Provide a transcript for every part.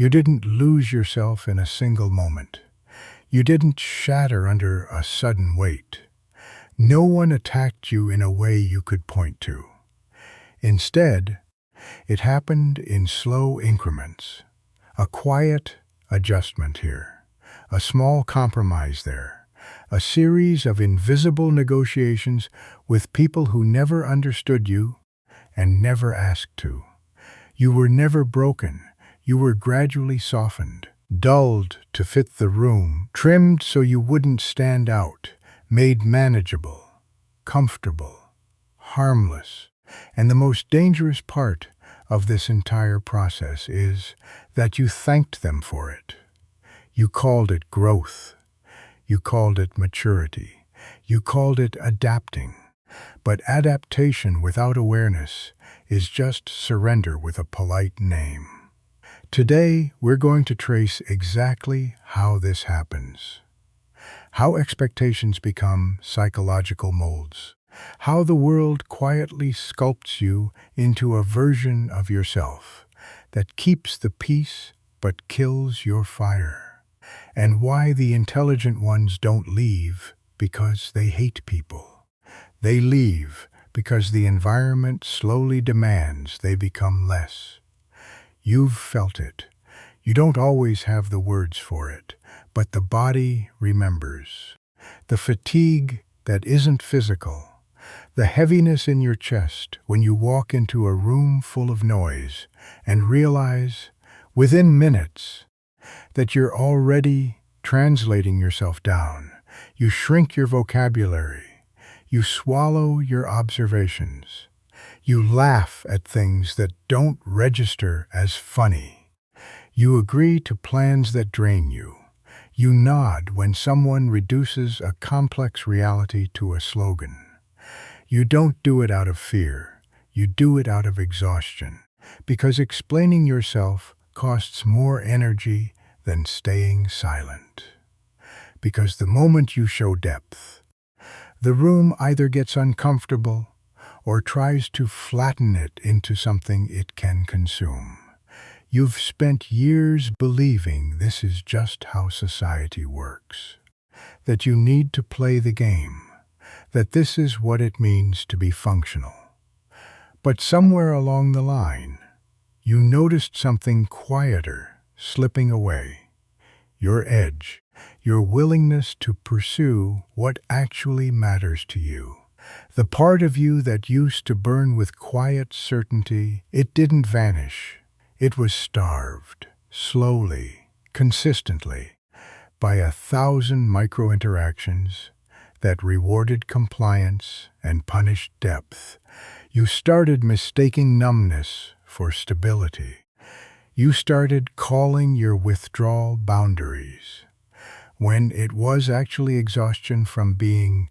You didn't lose yourself in a single moment. You didn't shatter under a sudden weight. No one attacked you in a way you could point to. Instead, it happened in slow increments. A quiet adjustment here, a small compromise there, a series of invisible negotiations with people who never understood you and never asked to. You were never broken. You were gradually softened, dulled to fit the room, trimmed so you wouldn't stand out, made manageable, comfortable, harmless. And the most dangerous part of this entire process is that you thanked them for it. You called it growth. You called it maturity. You called it adapting. But adaptation without awareness is just surrender with a polite name. Today, we're going to trace exactly how this happens. How expectations become psychological molds. How the world quietly sculpts you into a version of yourself that keeps the peace but kills your fire. And why the intelligent ones don't leave because they hate people. They leave because the environment slowly demands they become less. You've felt it. You don't always have the words for it, but the body remembers. The fatigue that isn't physical. The heaviness in your chest when you walk into a room full of noise and realize, within minutes, that you're already translating yourself down. You shrink your vocabulary. You swallow your observations. You laugh at things that don't register as funny. You agree to plans that drain you. You nod when someone reduces a complex reality to a slogan. You don't do it out of fear. You do it out of exhaustion. Because explaining yourself costs more energy than staying silent. Because the moment you show depth, the room either gets uncomfortable or tries to flatten it into something it can consume. You've spent years believing this is just how society works. That you need to play the game. That this is what it means to be functional. But somewhere along the line, you noticed something quieter slipping away. Your edge, your willingness to pursue what actually matters to you. The part of you that used to burn with quiet certainty, it didn't vanish. It was starved, slowly, consistently, by 1,000 micro-interactions that rewarded compliance and punished depth. You started mistaking numbness for stability. You started calling your withdrawal boundaries, when it was actually exhaustion from being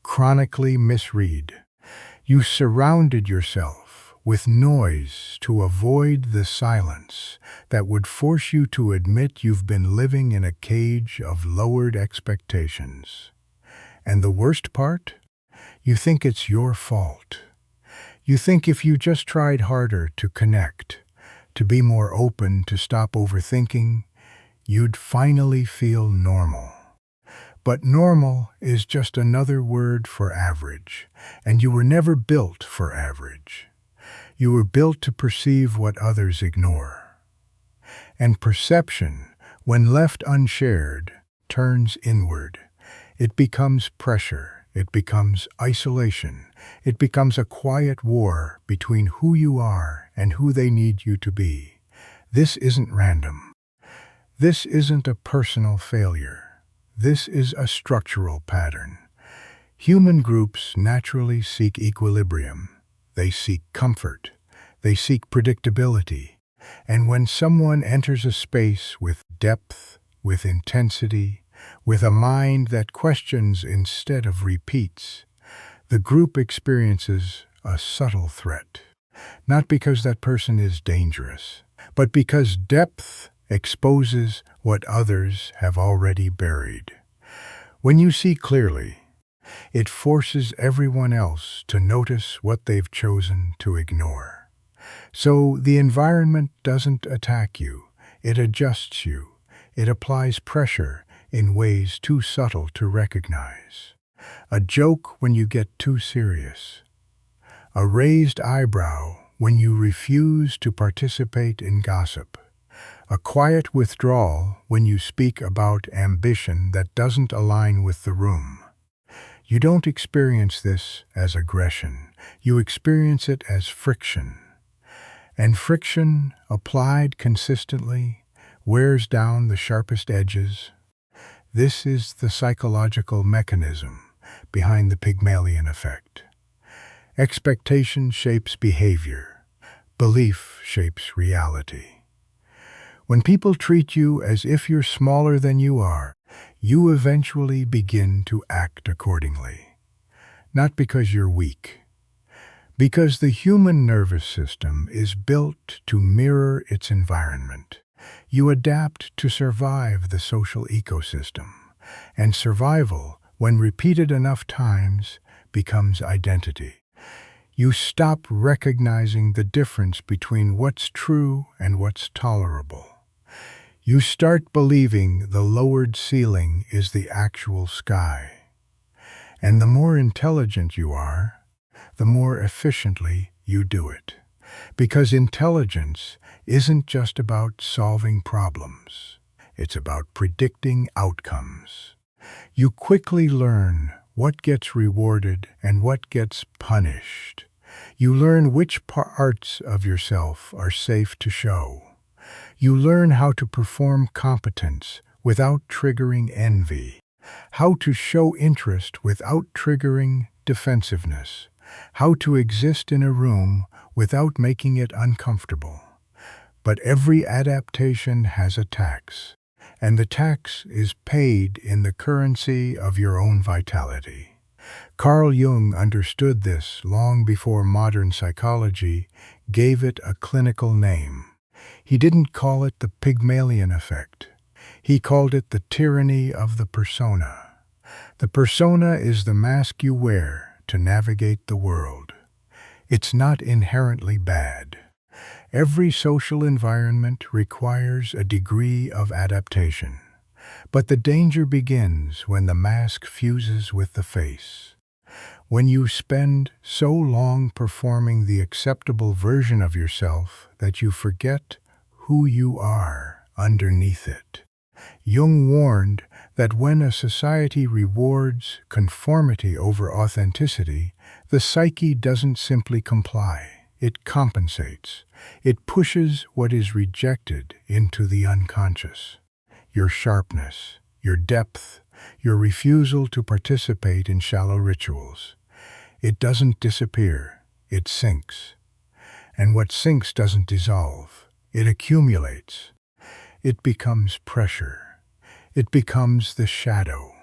chronically misread. You surrounded yourself with noise to avoid the silence that would force you to admit you've been living in a cage of lowered expectations. And the worst part? You think it's your fault. You think if you just tried harder to connect, to be more open, to stop overthinking, you'd finally feel normal. But normal is just another word for average, and you were never built for average. You were built to perceive what others ignore. And perception, when left unshared, turns inward. It becomes pressure. It becomes isolation. It becomes a quiet war between who you are and who they need you to be. This isn't random. This isn't a personal failure. This is a structural pattern. Human groups naturally seek equilibrium. They seek comfort. They seek predictability. And when someone enters a space with depth, with intensity, with a mind that questions instead of repeats, the group experiences a subtle threat. Not because that person is dangerous, but because depth exposes what others have already buried. When you see clearly, it forces everyone else to notice what they've chosen to ignore. So the environment doesn't attack you, It adjusts you. It applies pressure in ways too subtle to recognize. A joke when you get too serious. A raised eyebrow when you refuse to participate in gossip. A quiet withdrawal when you speak about ambition that doesn't align with the room. You don't experience this as aggression. You experience it as friction. And friction, applied consistently, wears down the sharpest edges. This is the psychological mechanism behind the Pygmalion Effect. Expectation shapes behavior. Belief shapes reality. When people treat you as if you're smaller than you are, you eventually begin to act accordingly. Not because you're weak. Because the human nervous system is built to mirror its environment. You adapt to survive the social ecosystem. And survival, when repeated enough times, becomes identity. You stop recognizing the difference between what's true and what's tolerable. You start believing the lowered ceiling is the actual sky. And the more intelligent you are, the more efficiently you do it. Because intelligence isn't just about solving problems. It's about predicting outcomes. You quickly learn what gets rewarded and what gets punished. You learn which parts of yourself are safe to show. You learn how to perform competence without triggering envy, how to show interest without triggering defensiveness, how to exist in a room without making it uncomfortable. But every adaptation has a tax, and the tax is paid in the currency of your own vitality. Carl Jung understood this long before modern psychology gave it a clinical name. He didn't call it the Pygmalion Effect. He called it the tyranny of the persona. The persona is the mask you wear to navigate the world. It's not inherently bad. Every social environment requires a degree of adaptation. But the danger begins when the mask fuses with the face. When you spend so long performing the acceptable version of yourself that you forget who you are underneath it. Jung warned that when a society rewards conformity over authenticity, the psyche doesn't simply comply, it compensates. It pushes what is rejected into the unconscious. Your sharpness, your depth, your refusal to participate in shallow rituals. It doesn't disappear, it sinks. And what sinks doesn't dissolve, it accumulates. It becomes pressure. It becomes the shadow.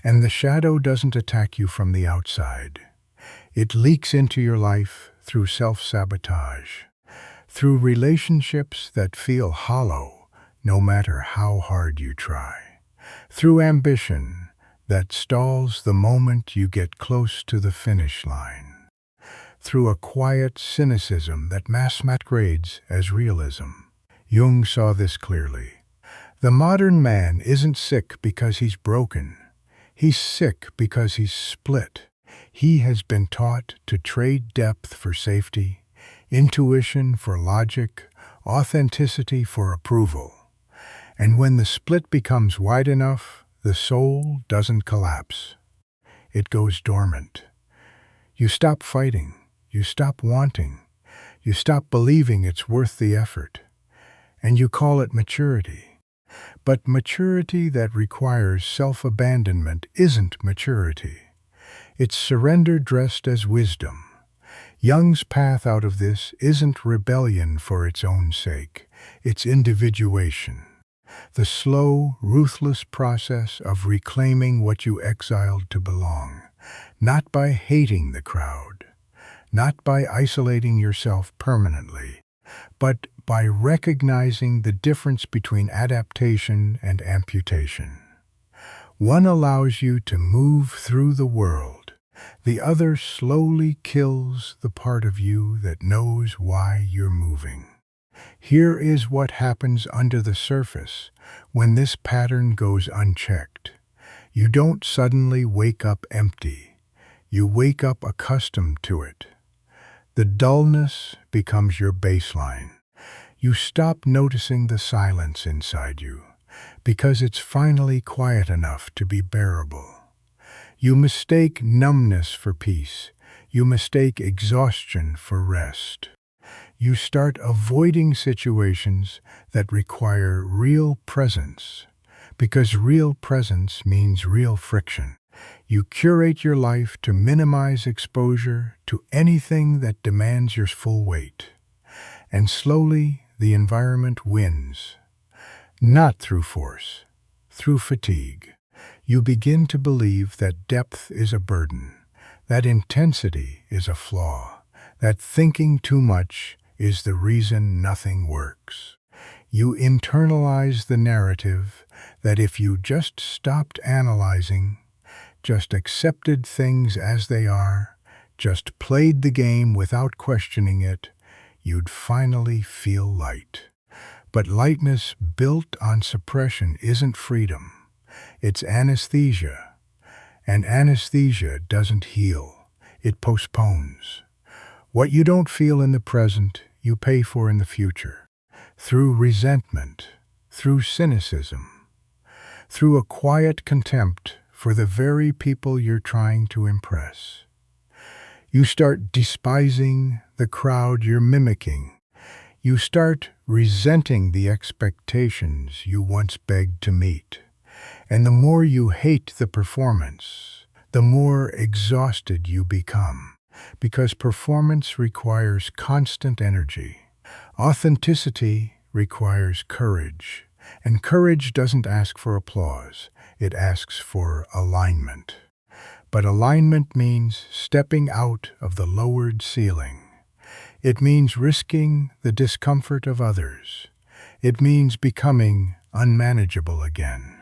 And the shadow doesn't attack you from the outside. It leaks into your life through self-sabotage, through relationships that feel hollow no matter how hard you try, through ambition that stalls the moment you get close to the finish line, through a quiet cynicism that masquerades as realism. Jung saw this clearly. The modern man isn't sick because he's broken. He's sick because he's split. He has been taught to trade depth for safety, intuition for logic, authenticity for approval. And when the split becomes wide enough, the soul doesn't collapse. It goes dormant. You stop fighting. You stop wanting. You stop believing it's worth the effort. And you call it maturity. But maturity that requires self-abandonment isn't maturity. It's surrender dressed as wisdom. Jung's path out of this isn't rebellion for its own sake. It's individuation. The slow, ruthless process of reclaiming what you exiled to belong. Not by hating the crowd. Not by isolating yourself permanently. But by recognizing the difference between adaptation and amputation. One allows you to move through the world. The other slowly kills the part of you that knows why you're moving. Here is what happens under the surface when this pattern goes unchecked. You don't suddenly wake up empty. You wake up accustomed to it. The dullness becomes your baseline. You stop noticing the silence inside you because it's finally quiet enough to be bearable. You mistake numbness for peace. You mistake exhaustion for rest. You start avoiding situations that require real presence, because real presence means real friction. You curate your life to minimize exposure to anything that demands your full weight. And slowly, the environment wins. Not through force, through fatigue. You begin to believe that depth is a burden, that intensity is a flaw, that thinking too much is the reason nothing works. You internalize the narrative that if you just stopped analyzing, just accepted things as they are, just played the game without questioning it, you'd finally feel light. But lightness built on suppression isn't freedom. It's anesthesia. And anesthesia doesn't heal. It postpones. What you don't feel in the present, you pay for in the future. Through resentment, through cynicism, through a quiet contempt for the very people you're trying to impress. You start despising the crowd you're mimicking. You start resenting the expectations you once begged to meet. And the more you hate the performance, the more exhausted you become. Because performance requires constant energy. Authenticity requires courage. And courage doesn't ask for applause. It asks for alignment. But alignment means stepping out of the lowered ceiling. It means risking the discomfort of others. It means becoming unmanageable again.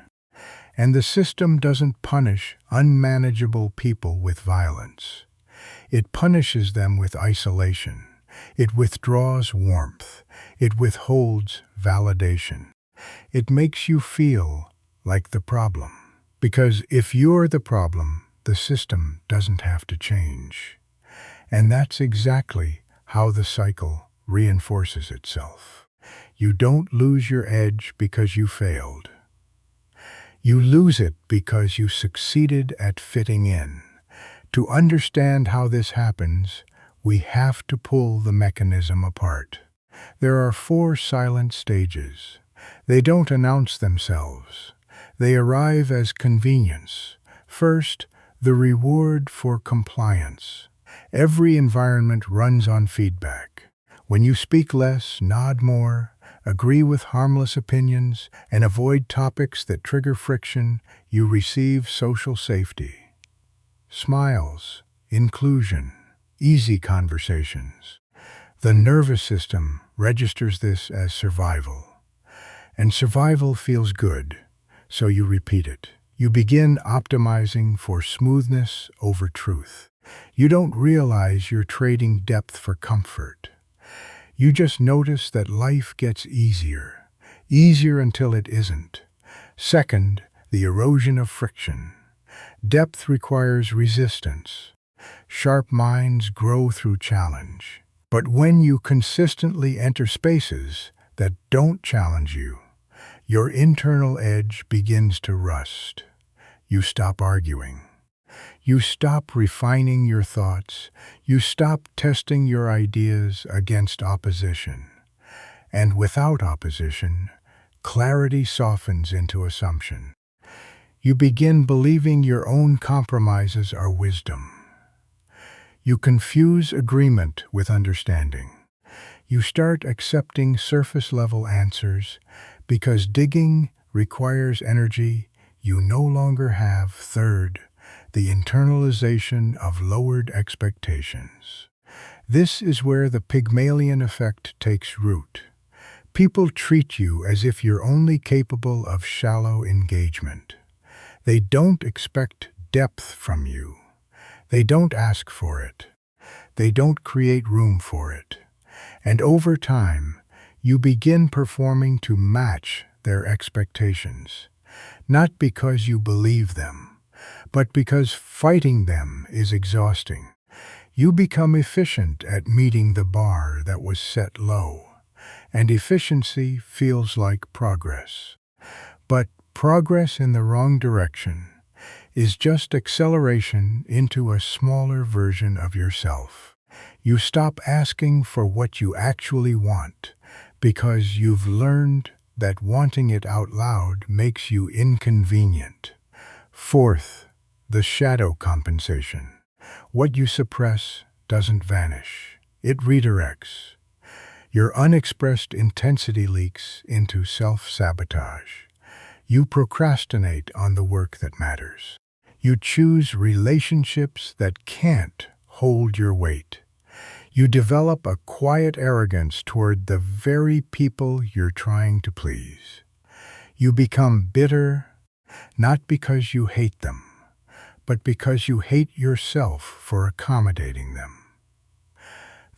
And the system doesn't punish unmanageable people with violence. It punishes them with isolation. It withdraws warmth. It withholds validation. It makes you feel like the problem. Because if you're the problem, the system doesn't have to change. And that's exactly how the cycle reinforces itself. You don't lose your edge because you failed. You lose it because you succeeded at fitting in. To understand how this happens, we have to pull the mechanism apart. There are 4 silent stages. They don't announce themselves. They arrive as convenience. First, the reward for compliance. Every environment runs on feedback. When you speak less, nod more, agree with harmless opinions, and avoid topics that trigger friction, you receive social safety. Smiles, inclusion, easy conversations. The nervous system registers this as survival. And survival feels good, so you repeat it. You begin optimizing for smoothness over truth. You don't realize you're trading depth for comfort. You just notice that life gets easier until it isn't. Second, the erosion of friction. Depth requires resistance. Sharp minds grow through challenge. But when you consistently enter spaces that don't challenge you, your internal edge begins to rust. You stop arguing. You stop refining your thoughts. You stop testing your ideas against opposition. And without opposition, clarity softens into assumption. You begin believing your own compromises are wisdom. You confuse agreement with understanding. You start accepting surface-level answers because digging requires energy you no longer have. Third, the internalization of lowered expectations. This is where the Pygmalion Effect takes root. People treat you as if you're only capable of shallow engagement. They don't expect depth from you. They don't ask for it. They don't create room for it. And over time, You begin performing to match their expectations, not because you believe them, but because fighting them is exhausting. You become efficient at meeting the bar that was set low, and efficiency feels like progress. But progress in the wrong direction is just acceleration into a smaller version of yourself. You stop asking for what you actually want because you've learned that wanting it out loud makes you inconvenient. Fourth, the shadow compensation. What you suppress doesn't vanish. It redirects. Your unexpressed intensity leaks into self-sabotage. You procrastinate on the work that matters. You choose relationships that can't hold your weight. You develop a quiet arrogance toward the very people you're trying to please. You become bitter, not because you hate them, but because you hate yourself for accommodating them.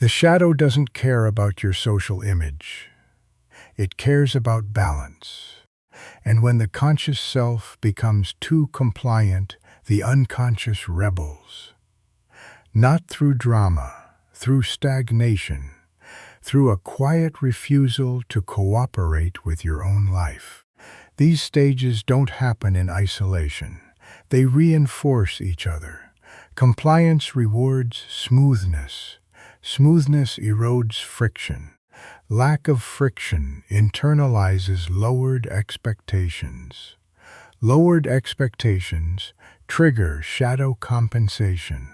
The shadow doesn't care about your social image. It cares about balance. And when the conscious self becomes too compliant, the unconscious rebels. Not through drama, through stagnation, through a quiet refusal to cooperate with your own life. These stages don't happen in isolation. They reinforce each other. Compliance rewards smoothness. Smoothness erodes friction. Lack of friction internalizes lowered expectations. Lowered expectations trigger shadow compensation.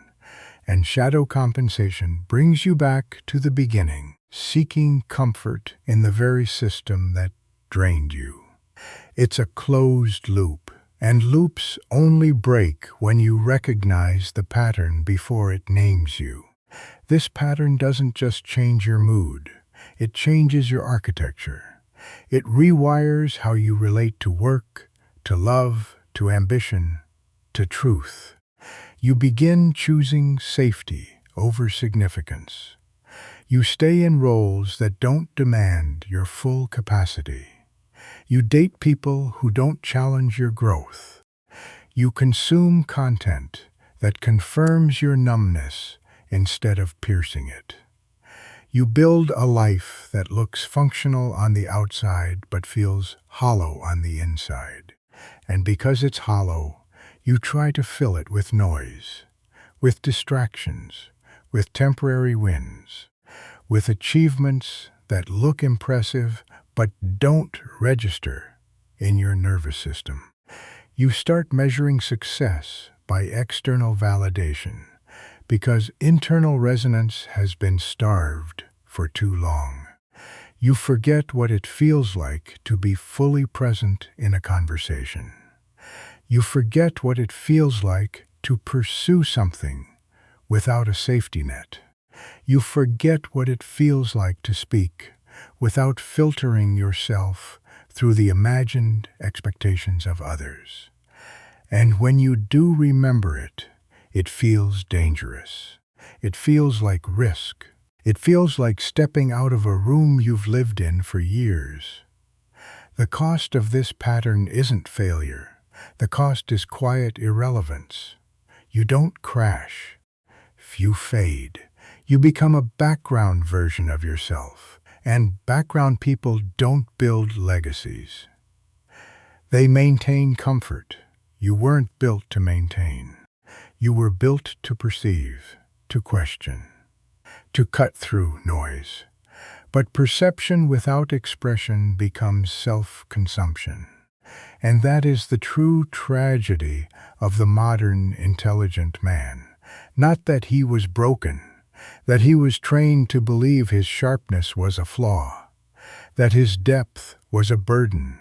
And shadow compensation brings you back to the beginning, seeking comfort in the very system that drained you. It's a closed loop, and loops only break when you recognize the pattern before it names you. This pattern doesn't just change your mood, it changes your architecture. It rewires how you relate to work, to love, to ambition, to truth. You begin choosing safety over significance. You stay in roles that don't demand your full capacity. You date people who don't challenge your growth. You consume content that confirms your numbness instead of piercing it. You build a life that looks functional on the outside but feels hollow on the inside. And because it's hollow, you try to fill it with noise, with distractions, with temporary wins, with achievements that look impressive but don't register in your nervous system. You start measuring success by external validation because internal resonance has been starved for too long. You forget what it feels like to be fully present in a conversation. You forget what it feels like to pursue something without a safety net. You forget what it feels like to speak without filtering yourself through the imagined expectations of others. And when you do remember it, it feels dangerous. It feels like risk. It feels like stepping out of a room you've lived in for years. The cost of this pattern isn't failure. The cost is quiet irrelevance. You don't crash. You fade. You become a background version of yourself. And background people don't build legacies. They maintain comfort. You weren't built to maintain. You were built to perceive, to question, to cut through noise. But perception without expression becomes self-consumption. And that is the true tragedy of the modern intelligent man. Not that he was broken, that he was trained to believe his sharpness was a flaw, that his depth was a burden,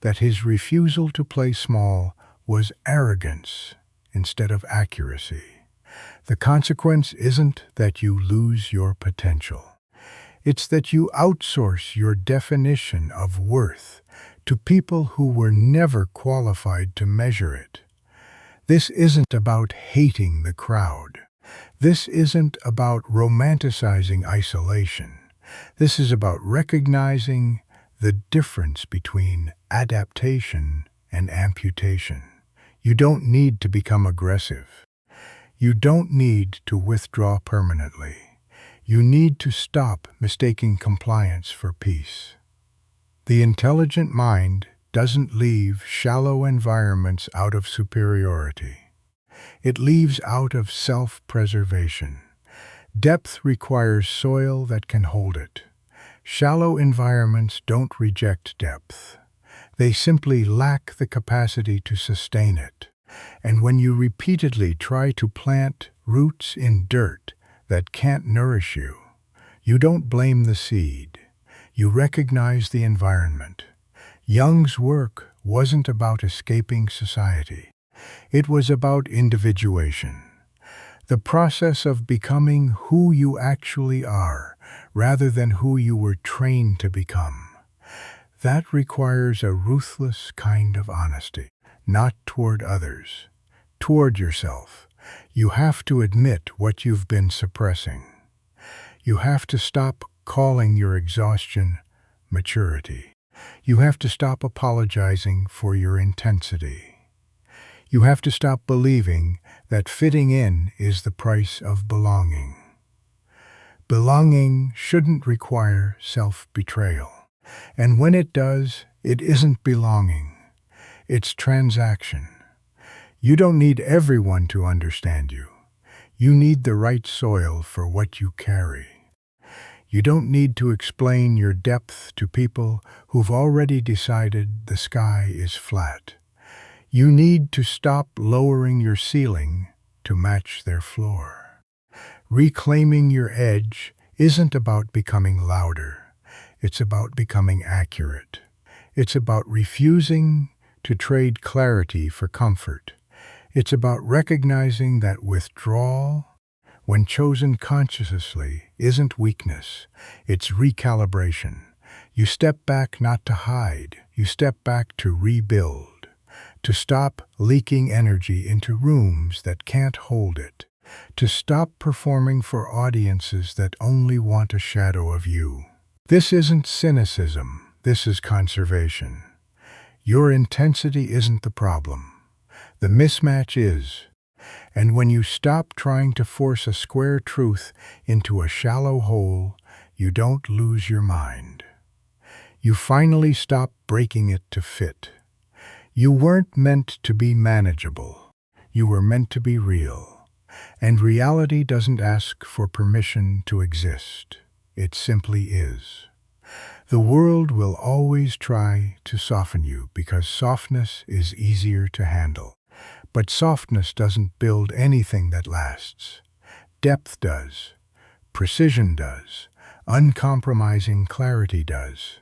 that his refusal to play small was arrogance instead of accuracy. The consequence isn't that you lose your potential. It's that you outsource your definition of worth to people who were never qualified to measure it. This isn't about hating the crowd. This isn't about romanticizing isolation. This is about recognizing the difference between adaptation and amputation. You don't need to become aggressive. You don't need to withdraw permanently. You need to stop mistaking compliance for peace. The intelligent mind doesn't leave shallow environments out of superiority. It leaves out of self-preservation. Depth requires soil that can hold it. Shallow environments don't reject depth. They simply lack the capacity to sustain it. And when you repeatedly try to plant roots in dirt that can't nourish you, you don't blame the seed. You recognize the environment. Jung's work wasn't about escaping society. It was about individuation. The process of becoming who you actually are, rather than who you were trained to become. That requires a ruthless kind of honesty, not toward others, toward yourself. You have to admit what you've been suppressing. You have to stop calling your exhaustion maturity. You have to stop apologizing for your intensity. You have to stop believing that fitting in is the price of belonging. Belonging shouldn't require self-betrayal. And when it does, it isn't belonging. It's transaction. You don't need everyone to understand you. You need the right soil for what you carry. You don't need to explain your depth to people who've already decided the sky is flat. You need to stop lowering your ceiling to match their floor. Reclaiming your edge isn't about becoming louder. It's about becoming accurate. It's about refusing to trade clarity for comfort. It's about recognizing that withdrawal, when chosen consciously, isn't weakness. It's recalibration. You step back not to hide. You step back to rebuild. To stop leaking energy into rooms that can't hold it. To stop performing for audiences that only want a shadow of you. This isn't cynicism. This is conservation. Your intensity isn't the problem. The mismatch is. And when you stop trying to force a square truth into a shallow hole, you don't lose your mind. You finally stop breaking it to fit. You weren't meant to be manageable. You were meant to be real. And reality doesn't ask for permission to exist. It simply is. The world will always try to soften you because softness is easier to handle. But softness doesn't build anything that lasts. Depth does. Precision does. Uncompromising clarity does.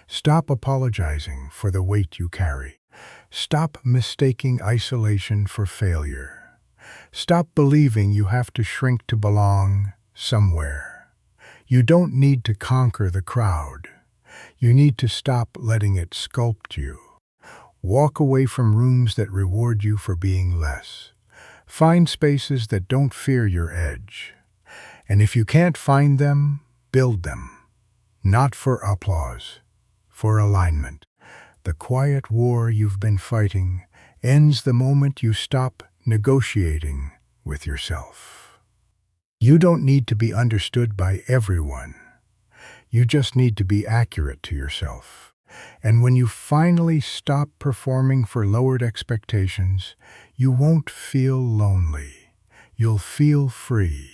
Stop apologizing for the weight you carry. Stop mistaking isolation for failure. Stop believing you have to shrink to belong somewhere. You don't need to conquer the crowd. You need to stop letting it sculpt you. Walk away from rooms that reward you for being less. Find spaces that don't fear your edge. And if you can't find them, build them. Not for applause, for alignment. The quiet war you've been fighting ends the moment you stop negotiating with yourself. You don't need to be understood by everyone. You just need to be accurate to yourself. And when you finally stop performing for lowered expectations, you won't feel lonely. You'll feel free.